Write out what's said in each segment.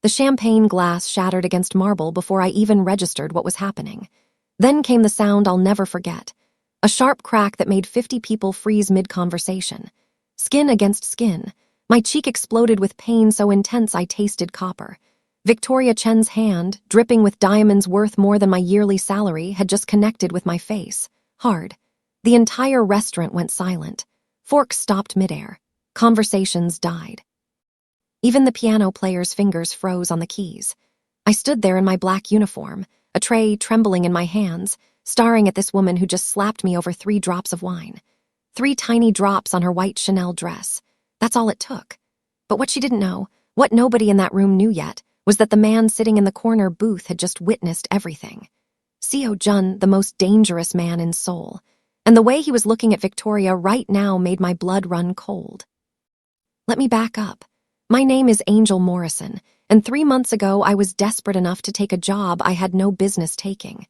The champagne glass shattered against marble before I even registered what was happening. Then came the sound I'll never forget. A sharp crack that made 50 people freeze mid-conversation. Skin against skin. My cheek exploded with pain so intense I tasted copper. Victoria Chen's hand, dripping with diamonds worth more than my yearly salary, had just connected with my face. Hard. The entire restaurant went silent. Forks stopped midair. Conversations died. Even the piano player's fingers froze on the keys. I stood there in my black uniform, a tray trembling in my hands, staring at this woman who just slapped me over 3 drops of wine. 3 tiny drops on her white Chanel dress. That's all it took. But what she didn't know, what nobody in that room knew yet, was that the man sitting in the corner booth had just witnessed everything. Seo Jun, the most dangerous man in Seoul. And the way he was looking at Victoria right now made my blood run cold. Let me back up. My name is Angel Morrison, and 3 months ago I was desperate enough to take a job I had no business taking.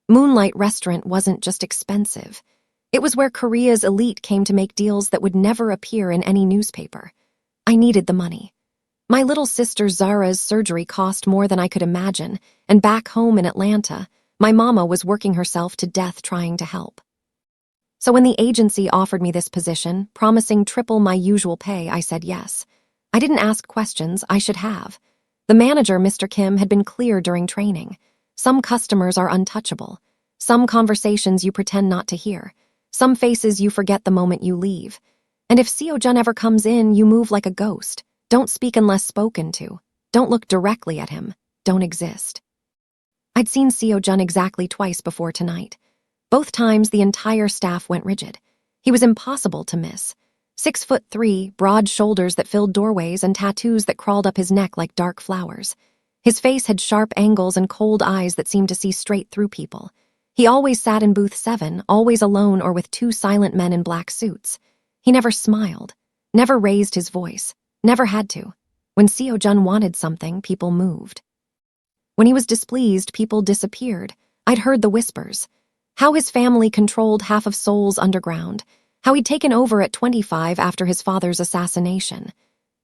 Moonlight Restaurant wasn't just expensive. It was where Korea's elite came to make deals that would never appear in any newspaper. I needed the money. My little sister Zara's surgery cost more than I could imagine, and back home in Atlanta, my mama was working herself to death trying to help. So when the agency offered me this position, promising triple my usual pay, I said yes. I didn't ask questions, I should have. The manager, Mr. Kim, had been clear during training. Some customers are untouchable. Some conversations you pretend not to hear. Some faces you forget the moment you leave. And if Seo Jun ever comes in, you move like a ghost. Don't speak unless spoken to. Don't look directly at him. Don't exist. I'd seen Seo Jun exactly twice before tonight. Both times the entire staff went rigid. He was impossible to miss. 6'3", broad shoulders that filled doorways and tattoos that crawled up his neck like dark flowers. His face had sharp angles and cold eyes that seemed to see straight through people. He always sat in booth 7, always alone or with 2 silent men in black suits. He never smiled, never raised his voice, never had to. When Seo Jun wanted something, people moved. When he was displeased, people disappeared. I'd heard the whispers. How his family controlled half of Seoul's underground. How he'd taken over at 25 after his father's assassination.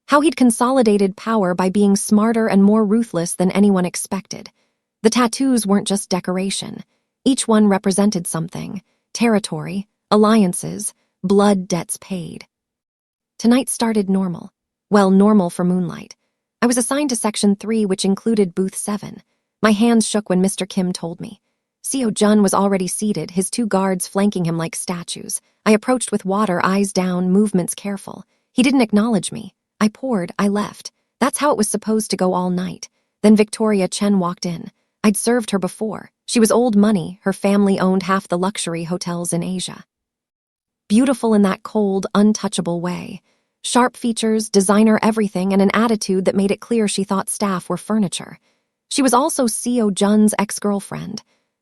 How he'd consolidated power by being smarter and more ruthless than anyone expected. The tattoos weren't just decoration. Each one represented something. Territory, alliances, blood debts paid. Tonight started normal. Well, normal for Moonlight. I was assigned to Section 3, which included Booth 7. My hands shook when Mr. Kim told me. Seo Jun was already seated, his 2 guards flanking him like statues. I approached with water, eyes down, movements careful. He didn't acknowledge me. I poured, I left. That's how it was supposed to go all night. Then Victoria Chen walked in. I'd served her before. She was old money, her family owned half the luxury hotels in Asia. Beautiful in that cold, untouchable way. Sharp features, designer everything, and an attitude that made it clear she thought staff were furniture. She was also Seo Jun's ex-girlfriend.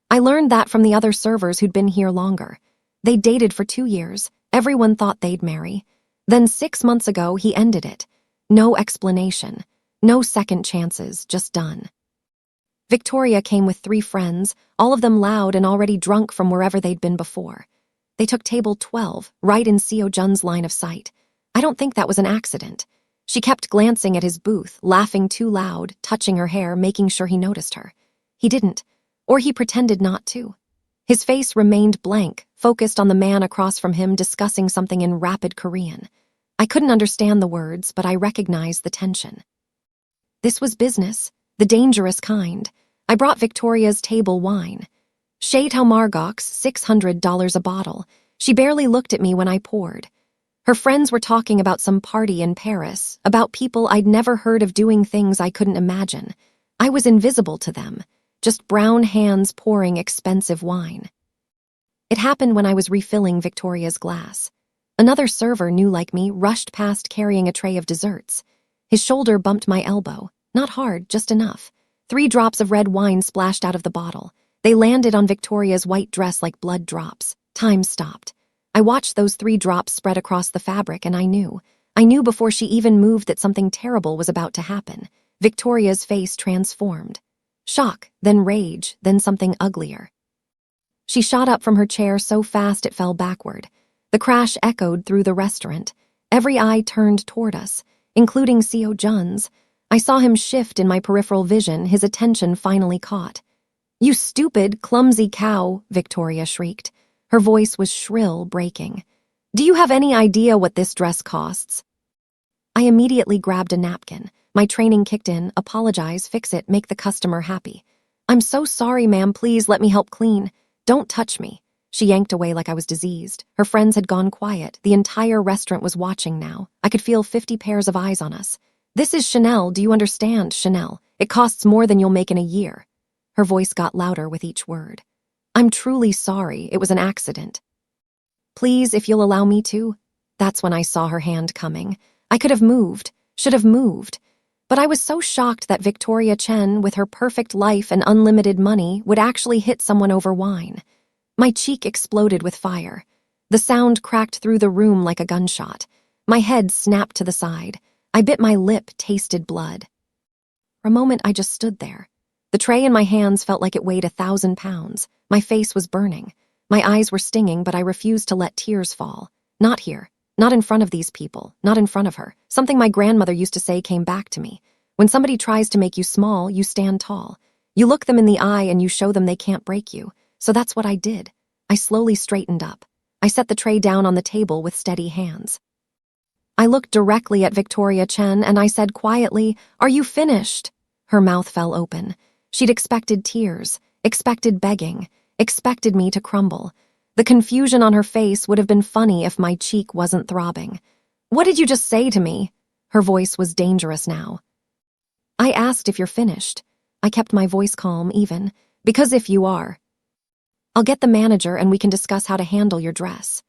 I learned that from the other servers who'd been here longer. They dated for 2 years. Everyone thought they'd marry. Then 6 months ago, he ended it. No explanation. No second chances, just done. Victoria came with 3 friends, all of them loud and already drunk from wherever they'd been before. They took table 12, right in Seo Jun's line of sight. I don't think that was an accident. She kept glancing at his booth, laughing too loud, touching her hair, making sure he noticed her. He didn't. Or he pretended not to. His face remained blank, focused on the man across from him discussing something in rapid Korean. I couldn't understand the words, but I recognized the tension. This was business, the dangerous kind. I brought Victoria's table wine. Chateau Margaux, $600 a bottle. She barely looked at me when I poured. Her friends were talking about some party in Paris, about people I'd never heard of doing things I couldn't imagine. I was invisible to them. Just brown hands pouring expensive wine. It happened when I was refilling Victoria's glass. Another server, new like me, rushed past carrying a tray of desserts. His shoulder bumped my elbow. Not hard, just enough. 3 drops of red wine splashed out of the bottle. They landed on Victoria's white dress like blood drops. Time stopped. I watched those 3 drops spread across the fabric, and I knew. I knew before she even moved that something terrible was about to happen. Victoria's face transformed. Shock, then rage, then something uglier. She shot up from her chair so fast it fell backward. The crash echoed through the restaurant. Every eye turned toward us, including Seo Jun's. I saw him shift in my peripheral vision, his attention finally caught. "You stupid, clumsy cow," Victoria shrieked. Her voice was shrill, breaking. "Do you have any idea what this dress costs?" I immediately grabbed a napkin. My training kicked in. Apologize, fix it, make the customer happy. "I'm so sorry, ma'am, please let me help clean." "Don't touch me." She yanked away like I was diseased. Her friends had gone quiet. The entire restaurant was watching now. I could feel 50 pairs of eyes on us. "This is Chanel, do you understand, Chanel? It costs more than you'll make in a year." Her voice got louder with each word. "I'm truly sorry, it was an accident." "Please, if you'll allow me to." That's when I saw her hand coming. I could have moved, should have moved. But I was so shocked that Victoria Chen, with her perfect life and unlimited money, would actually hit someone over wine. My cheek exploded with fire. The sound cracked through the room like a gunshot. My head snapped to the side. I bit my lip, tasted blood. For a moment, I just stood there. The tray in my hands felt like it weighed 1,000 pounds. My face was burning. My eyes were stinging, but I refused to let tears fall. Not here. Not in front of these people. Not in front of her. Something my grandmother used to say came back to me. When somebody tries to make you small, you stand tall. You look them in the eye and you show them they can't break you. So that's what I did. I slowly straightened up. I set the tray down on the table with steady hands. I looked directly at Victoria Chen and I said quietly, "Are you finished?" Her mouth fell open. She'd expected tears, expected begging, expected me to crumble. The confusion on her face would have been funny if my cheek wasn't throbbing. "What did you just say to me?" Her voice was dangerous now. "I asked if you're finished." I kept my voice calm, even. "Because if you are, I'll get the manager and we can discuss how to handle your dress."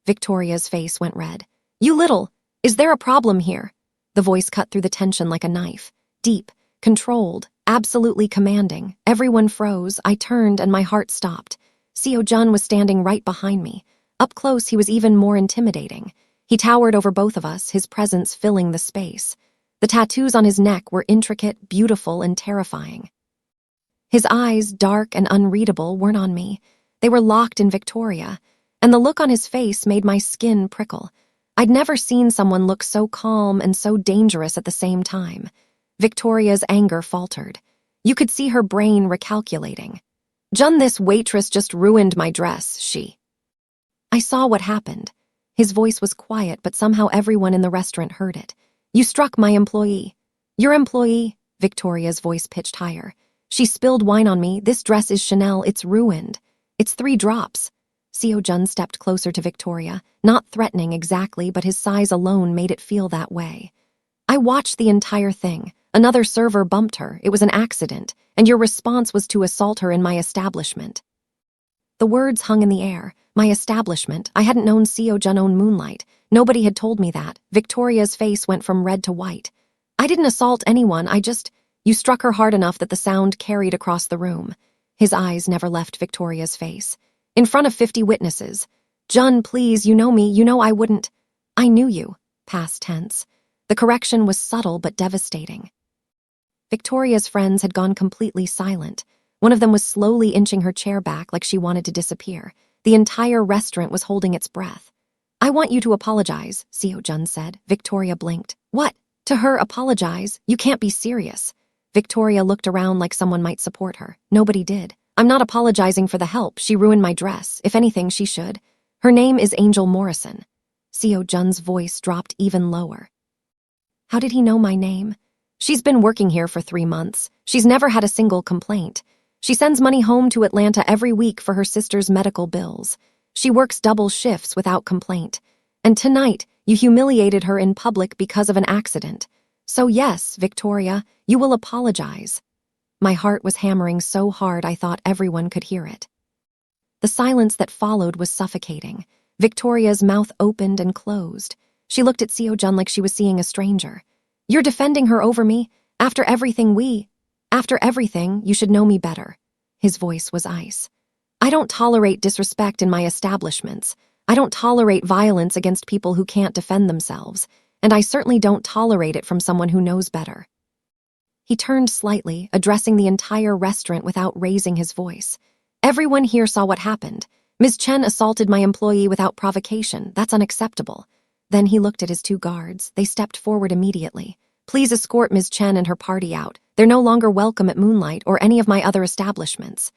Victoria's face went red. "You little, is there a problem here?" The voice cut through the tension like a knife. Deep, controlled, absolutely commanding. Everyone froze. I turned and my heart stopped. Seo Jun was standing right behind me. Up close, he was even more intimidating. He towered over both of us, his presence filling the space. The tattoos on his neck were intricate, beautiful, and terrifying. His eyes, dark and unreadable, weren't on me. They were locked in Victoria, and the look on his face made my skin prickle. I'd never seen someone look so calm and so dangerous at the same time. Victoria's anger faltered. You could see her brain recalculating. "Jun, this waitress just ruined my dress, she." I saw what happened. His voice was quiet, but somehow everyone in the restaurant heard it. "You struck my employee." "Your employee?" Victoria's voice pitched higher. "She spilled wine on me. This dress is Chanel. It's ruined. It's 3 drops." Seo Jun stepped closer to Victoria, not threatening exactly, but his size alone made it feel that way. "I watched the entire thing. Another server bumped her. It was an accident, and your response was to assault her in my establishment." The words hung in the air. My establishment. I hadn't known Seo Jun owned Moonlight. Nobody had told me that. Victoria's face went from red to white. "I didn't assault anyone. You struck her hard enough that the sound carried across the room." His eyes never left Victoria's face. "In front of 50 witnesses. Jun, please, you know me. You know I wouldn't." "I knew you." Past tense. The correction was subtle but devastating. Victoria's friends had gone completely silent. One of them was slowly inching her chair back like she wanted to disappear. The entire restaurant was holding its breath. "I want you to apologize," Seo Jun said. Victoria blinked. "What? To her, apologize? You can't be serious." Victoria looked around like someone might support her. Nobody did. "I'm not apologizing for the help. She ruined my dress. If anything, she should. Her name is Angel Morrison." Seo Jun's voice dropped even lower. How did he know my name? "She's been working here for 3 months. She's never had a single complaint. She sends money home to Atlanta every week for her sister's medical bills. She works double shifts without complaint. And tonight, you humiliated her in public because of an accident. So yes, Victoria, you will apologize." My heart was hammering so hard I thought everyone could hear it. The silence that followed was suffocating. Victoria's mouth opened and closed. She looked at Seo Jun like she was seeing a stranger. "You're defending her over me? After everything you should know me better." His voice was ice. "I don't tolerate disrespect in my establishments. I don't tolerate violence against people who can't defend themselves. And I certainly don't tolerate it from someone who knows better." He turned slightly, addressing the entire restaurant without raising his voice. "Everyone here saw what happened. Ms. Chen assaulted my employee without provocation. That's unacceptable." Then he looked at his 2 guards. They stepped forward immediately. Please escort Ms. Chen and her party out. They're no longer welcome at Moonlight or any of my other establishments.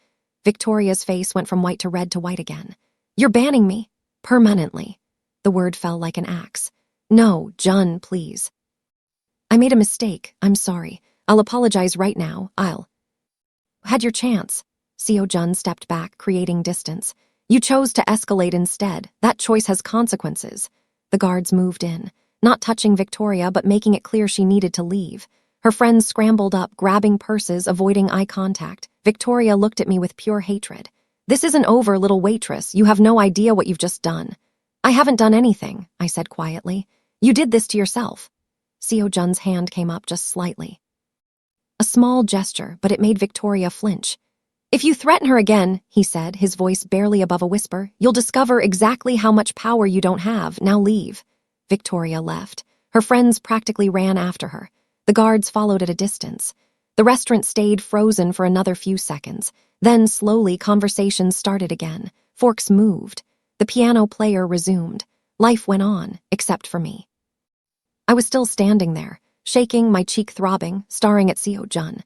Victoria's face went from white to red to white again. You're banning me? Permanently. The word fell like an axe. No, Jun, please. I made a mistake. I'm sorry. I'll apologize right now. Had your chance. Seo Jun stepped back, creating distance. You chose to escalate instead. That choice has consequences. The guards moved in, not touching Victoria but making it clear she needed to leave. Her friends scrambled up, grabbing purses, avoiding eye contact. Victoria looked at me with pure hatred. This isn't over, little waitress. You have no idea what you've just done. I haven't done anything, I said quietly. You did this to yourself. Seo Jun's hand came up just slightly. A small gesture, but it made Victoria flinch. If you threaten her again, he said, his voice barely above a whisper, you'll discover exactly how much power you don't have. Now leave. Victoria left. Her friends practically ran after her. The guards followed at a distance. The restaurant stayed frozen for another few seconds. Then, slowly, conversations started again. Forks moved. The piano player resumed. Life went on, except for me. I was still standing there, shaking, my cheek throbbing, staring at Seo Jun.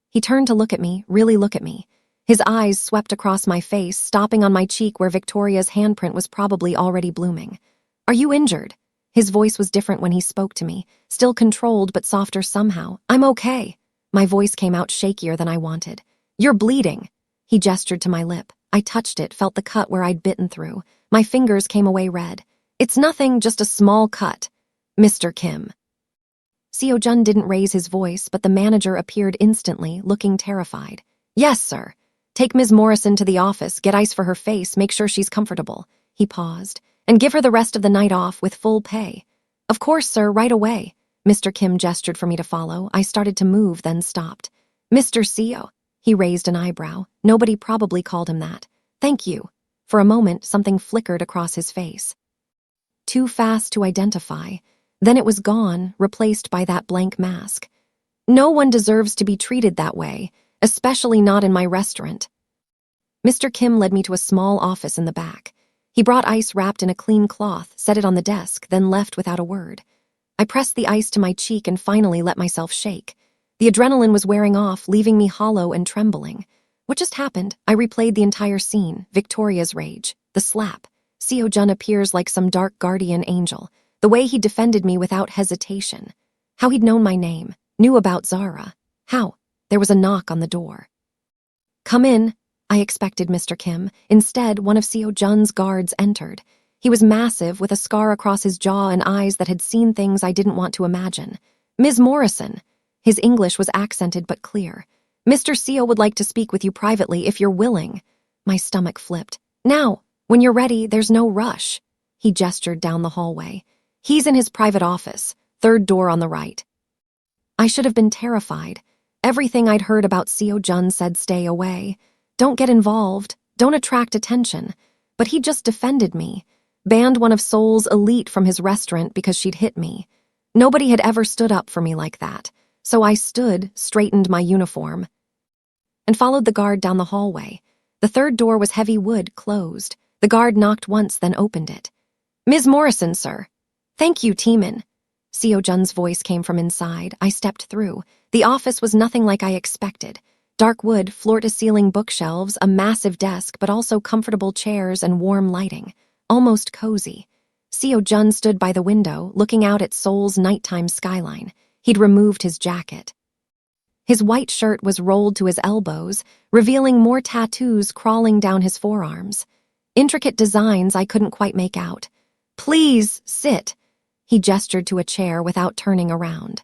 He turned to look at me, really look at me. His eyes swept across my face, stopping on my cheek where Victoria's handprint was probably already blooming. Are you injured? His voice was different when he spoke to me, still controlled but softer somehow. I'm okay. My voice came out shakier than I wanted. You're bleeding. He gestured to my lip. I touched it, felt the cut where I'd bitten through. My fingers came away red. It's nothing, just a small cut. Mr. Kim. Seo Jun didn't raise his voice, but the manager appeared instantly, looking terrified. Yes, sir. Take Ms. Morrison to the office, get ice for her face, make sure she's comfortable. He paused. And give her the rest of the night off with full pay. Of course, sir, right away. Mr. Kim gestured for me to follow. I started to move, then stopped. Mr. Seo. He raised an eyebrow. Nobody probably called him that. Thank you. For a moment, something flickered across his face. Too fast to identify. Then it was gone, replaced by that blank mask. No one deserves to be treated that way, especially not in my restaurant. Mr. Kim led me to a small office in the back. He brought ice wrapped in a clean cloth, set it on the desk, then left without a word. I pressed the ice to my cheek and finally let myself shake. The adrenaline was wearing off, leaving me hollow and trembling. What just happened? I replayed the entire scene, Victoria's rage, the slap. Seo Jun appears like some dark guardian angel, the way he defended me without hesitation. How he'd known my name, knew about Zara. How? There was a knock on the door. Come in. I expected Mr. Kim. Instead, one of Seo Jun's guards entered. He was massive, with a scar across his jaw and eyes that had seen things I didn't want to imagine. Ms. Morrison. His English was accented but clear. Mr. Seo would like to speak with you privately if you're willing. My stomach flipped. Now, when you're ready, there's no rush. He gestured down the hallway. He's in his private office, third door on the right. I should have been terrified. Everything I'd heard about Seo Jun said stay away. Don't get involved. Don't attract attention. But he just defended me. Banned one of Seoul's elite from his restaurant because she'd hit me. Nobody had ever stood up for me like that. So I stood, straightened my uniform, and followed the guard down the hallway. The third door was heavy wood, closed. The guard knocked once, then opened it. Ms. Morrison, sir. Thank you, Teeman. Seo Jun's voice came from inside. I stepped through. The office was nothing like I expected. Dark wood, floor-to-ceiling bookshelves, a massive desk, but also comfortable chairs and warm lighting. Almost cozy. Seo Jun stood by the window, looking out at Seoul's nighttime skyline. He'd removed his jacket. His white shirt was rolled to his elbows, revealing more tattoos crawling down his forearms. Intricate designs I couldn't quite make out. Please, sit. He gestured to a chair without turning around.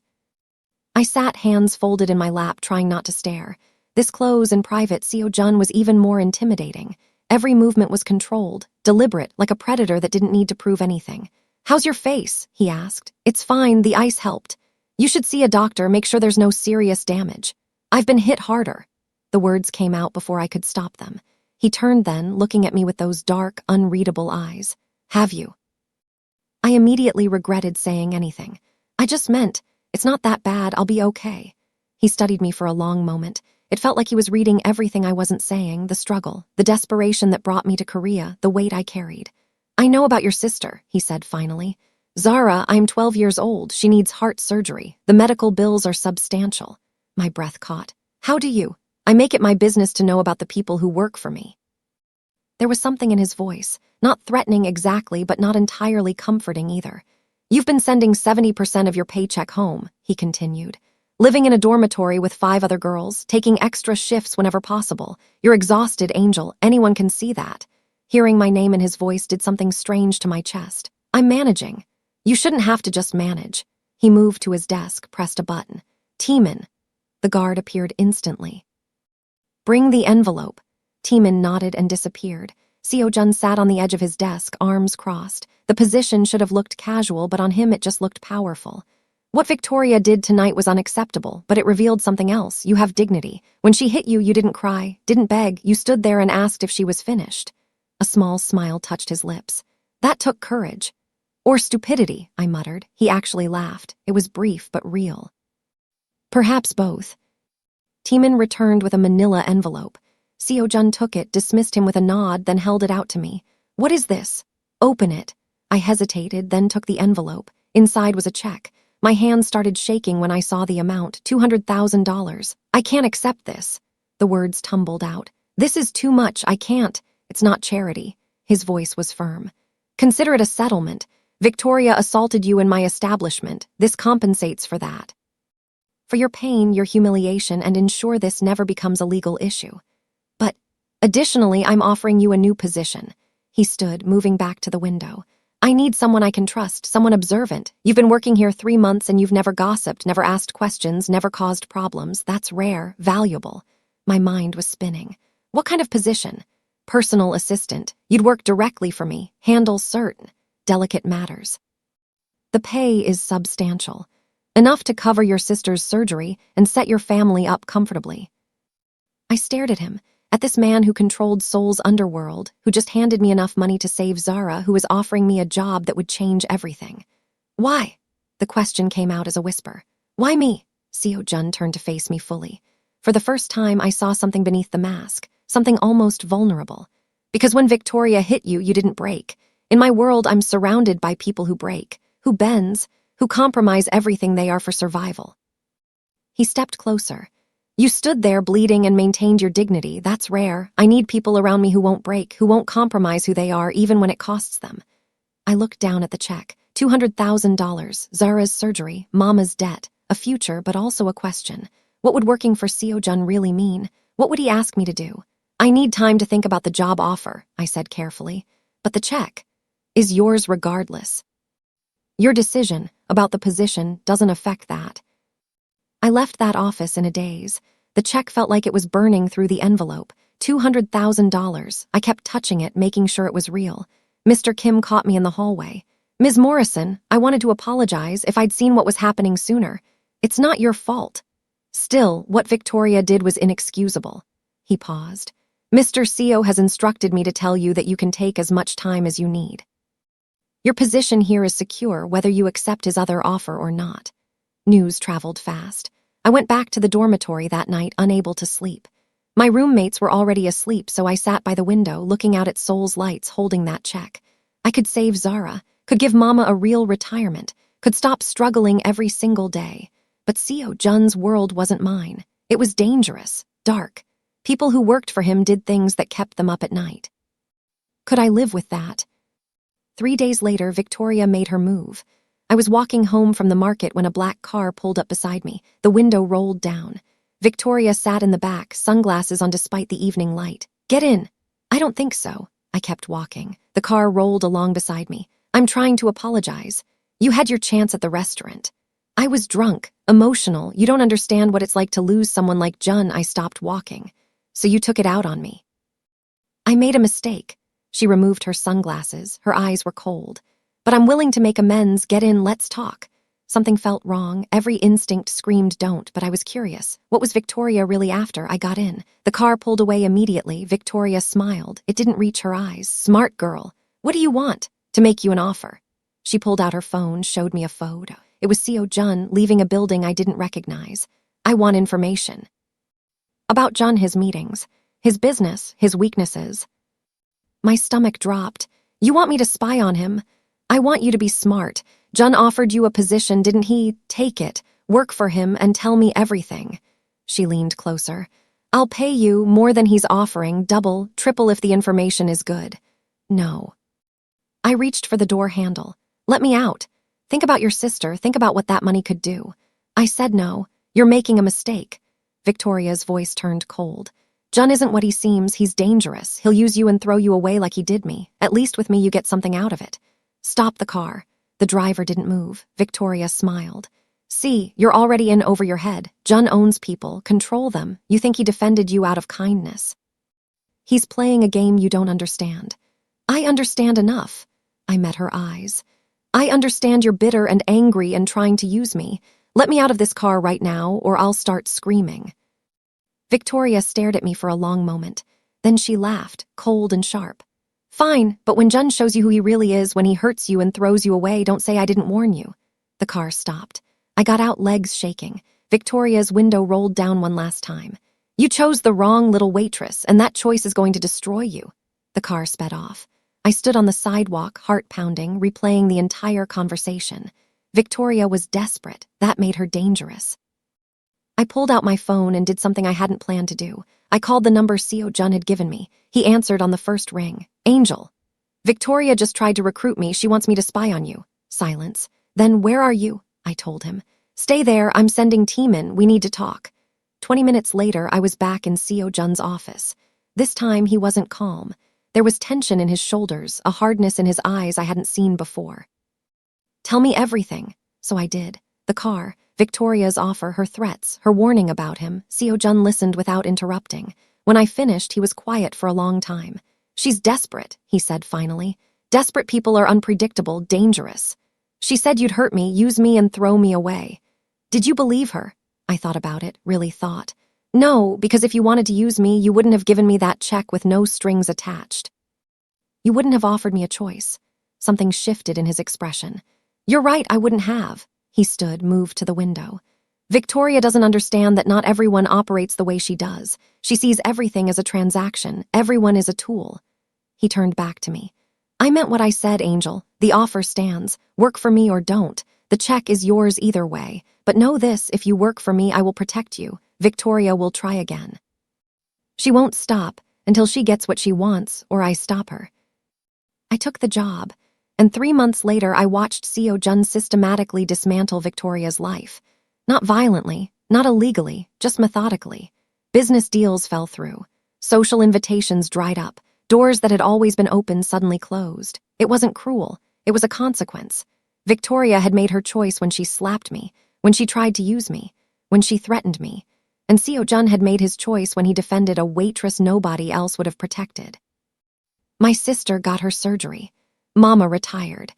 I sat, hands folded in my lap, trying not to stare. This close and private Seo Jun was even more intimidating. Every movement was controlled, deliberate, like a predator that didn't need to prove anything. How's your face? He asked. It's fine, the ice helped. You should see a doctor, make sure there's no serious damage. I've been hit harder. The words came out before I could stop them. He turned then, looking at me with those dark, unreadable eyes. Have you? I immediately regretted saying anything. I just meant, it's not that bad, I'll be okay. He studied me for a long moment. It felt like he was reading everything I wasn't saying, the struggle, the desperation that brought me to Korea, the weight I carried. I know about your sister, he said finally. Zara, I'm 12 years old. She needs heart surgery. The medical bills are substantial. My breath caught. How do you? I make it my business to know about the people who work for me. There was something in his voice, not threatening exactly, but not entirely comforting either. You've been sending 70% of your paycheck home, he continued. Living in a dormitory with 5 other girls, taking extra shifts whenever possible. You're exhausted, Angel. Anyone can see that. Hearing my name in his voice did something strange to my chest. I'm managing. You shouldn't have to just manage. He moved to his desk, pressed a button. Teeman. The guard appeared instantly. Bring the envelope. Teeman nodded and disappeared. Seo-jun sat on the edge of his desk, arms crossed. The position should have looked casual, but on him it just looked powerful. What Victoria did tonight was unacceptable, but it revealed something else. You have dignity. When she hit you, you didn't cry, didn't beg. You stood there and asked if she was finished. A small smile touched his lips. That took courage. Or stupidity, I muttered. He actually laughed. It was brief but real. Perhaps both. Teeman returned with a manila envelope. Seo-jun took it, dismissed him with a nod, then held it out to me. What is this? Open it. I hesitated, then took the envelope. Inside was a check. My hands started shaking when I saw the amount, $200,000. I can't accept this. The words tumbled out. This is too much. I can't. It's not charity. His voice was firm. Consider it a settlement. Victoria assaulted you in my establishment. This compensates for that. For your pain, your humiliation, and ensure this never becomes a legal issue. But, additionally, I'm offering you a new position. He stood, moving back to the window. I need someone I can trust, someone observant. You've been working here 3 months and you've never gossiped, never asked questions, never caused problems. That's rare, valuable. My mind was spinning. What kind of position? Personal assistant. You'd work directly for me, handle certain delicate matters. The pay is substantial. Enough to cover your sister's surgery and set your family up comfortably. I stared at him, at this man who controlled Seoul's underworld, who just handed me enough money to save Zara, who was offering me a job that would change everything. Why? The question came out as a whisper. Why me? Seo-jun turned to face me fully. For the first time, I saw something beneath the mask, something almost vulnerable. Because when Victoria hit you, you didn't break. In my world, I'm surrounded by people who break, who bends, who compromise everything they are for survival. He stepped closer. You stood there bleeding and maintained your dignity. That's rare. I need people around me who won't break, who won't compromise who they are, even when it costs them. I looked down at the check. $200,000, Zara's surgery, Mama's debt, a future, but also a question. What would working for Seo-jun really mean? What would he ask me to do? I need time to think about the job offer, I said carefully. But the check is yours regardless. Your decision about the position doesn't affect that. I left that office in a daze. The check felt like it was burning through the envelope. $200,000. I kept touching it, making sure it was real. Mr. Kim caught me in the hallway. Ms. Morrison, I wanted to apologize if I'd seen what was happening sooner. It's not your fault. Still, what Victoria did was inexcusable. He paused. Mr. Seo has instructed me to tell you that you can take as much time as you need. Your position here is secure, whether you accept his other offer or not. News traveled fast. I went back to the dormitory that night, unable to sleep. My roommates were already asleep, so I sat by the window, looking out at Seoul's lights, holding that check. I could save Zara, could give Mama a real retirement, could stop struggling every single day. But Seo-jun's world wasn't mine. It was dangerous, dark. People who worked for him did things that kept them up at night. Could I live with that? 3 days later, Victoria made her move. I was walking home from the market when a black car pulled up beside me. The window rolled down. Victoria sat in the back, sunglasses on despite the evening light. Get in. I don't think so. I kept walking. The car rolled along beside me. I'm trying to apologize. You had your chance at the restaurant. I was drunk, emotional. You don't understand what it's like to lose someone like Jun. I stopped walking. So you took it out on me. I made a mistake. She removed her sunglasses. Her eyes were cold. But I'm willing to make amends. Get in, let's talk. Something felt wrong. Every instinct screamed don't, but I was curious. What was Victoria really after? I got in. The car pulled away immediately. Victoria smiled. It didn't reach her eyes. Smart girl. What do you want? To make you an offer. She pulled out her phone, showed me a photo. It was Seo-jun leaving a building I didn't recognize. I want information. About Jun, his meetings, his business, his weaknesses. My stomach dropped. You want me to spy on him? I want you to be smart. Jun offered you a position, didn't he? Take it, work for him, and tell me everything." She leaned closer. "I'll pay you more than he's offering, double, triple if the information is good." "No." I reached for the door handle. "Let me out. Think about your sister, think about what that money could do." I said no. "You're making a mistake." Victoria's voice turned cold. "Jun isn't what he seems, he's dangerous. He'll use you and throw you away like he did me. At least with me you get something out of it." "Stop the car." The driver didn't move. Victoria smiled. "See, you're already in over your head. Jun owns people, control them. You think he defended you out of kindness. He's playing a game you don't understand." "I understand enough." I met her eyes. "I understand you're bitter and angry and trying to use me. Let me out of this car right now, or I'll start screaming." Victoria stared at me for a long moment. Then she laughed, cold and sharp. "Fine, but when Jun shows you who he really is, when he hurts you and throws you away, don't say I didn't warn you." The car stopped. I got out, legs shaking. Victoria's window rolled down one last time. "You chose the wrong little waitress, and that choice is going to destroy you." The car sped off. I stood on the sidewalk, heart pounding, replaying the entire conversation. Victoria was desperate. That made her dangerous. I pulled out my phone and did something I hadn't planned to do. I called the number Seo Jun had given me. He answered on the first ring. "Angel." "Victoria just tried to recruit me. She wants me to spy on you." Silence. "Then where are you?" I told him. "Stay there. I'm sending team in. We need to talk." 20 minutes later, I was back in Seo Jun's office. This time, he wasn't calm. There was tension in his shoulders, a hardness in his eyes I hadn't seen before. "Tell me everything." So I did. The car, Victoria's offer, her threats, her warning about him. Seo Jun listened without interrupting. When I finished, he was quiet for a long time. "She's desperate," he said finally. "Desperate people are unpredictable, dangerous. She said you'd hurt me, use me, and throw me away." "Did you believe her?" I thought about it, really thought. "No, because if you wanted to use me, you wouldn't have given me that check with no strings attached. You wouldn't have offered me a choice." Something shifted in his expression. "You're right, I wouldn't have." He stood, moved to the window. "Victoria doesn't understand that not everyone operates the way she does. She sees everything as a transaction. Everyone is a tool." He turned back to me. "I meant what I said, Angel. The offer stands. Work for me or don't. The check is yours either way. But know this, if you work for me, I will protect you. Victoria will try again. She won't stop until she gets what she wants or I stop her." I took the job, and 3 months later I watched Seo Jun systematically dismantle Victoria's life. Not violently, not illegally, just methodically. Business deals fell through. Social invitations dried up. Doors that had always been open suddenly closed. It wasn't cruel. It was a consequence. Victoria had made her choice when she slapped me, when she tried to use me, when she threatened me. And Seo Jun had made his choice when he defended a waitress nobody else would have protected. My sister got her surgery. Mama retired.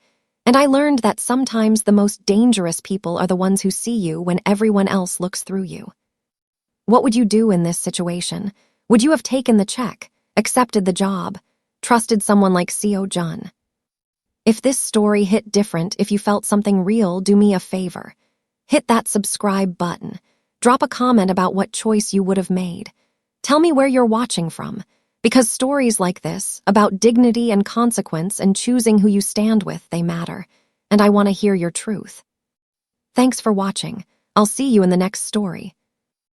And I learned that sometimes the most dangerous people are the ones who see you when everyone else looks through you. What would you do in this situation? Would you have taken the check, accepted the job, trusted someone like Seo Jun? If this story hit different, if you felt something real, do me a favor. Hit that subscribe button. Drop a comment about what choice you would have made. Tell me where you're watching from. Because stories like this, about dignity and consequence and choosing who you stand with, they matter. And I want to hear your truth. Thanks for watching. I'll see you in the next story.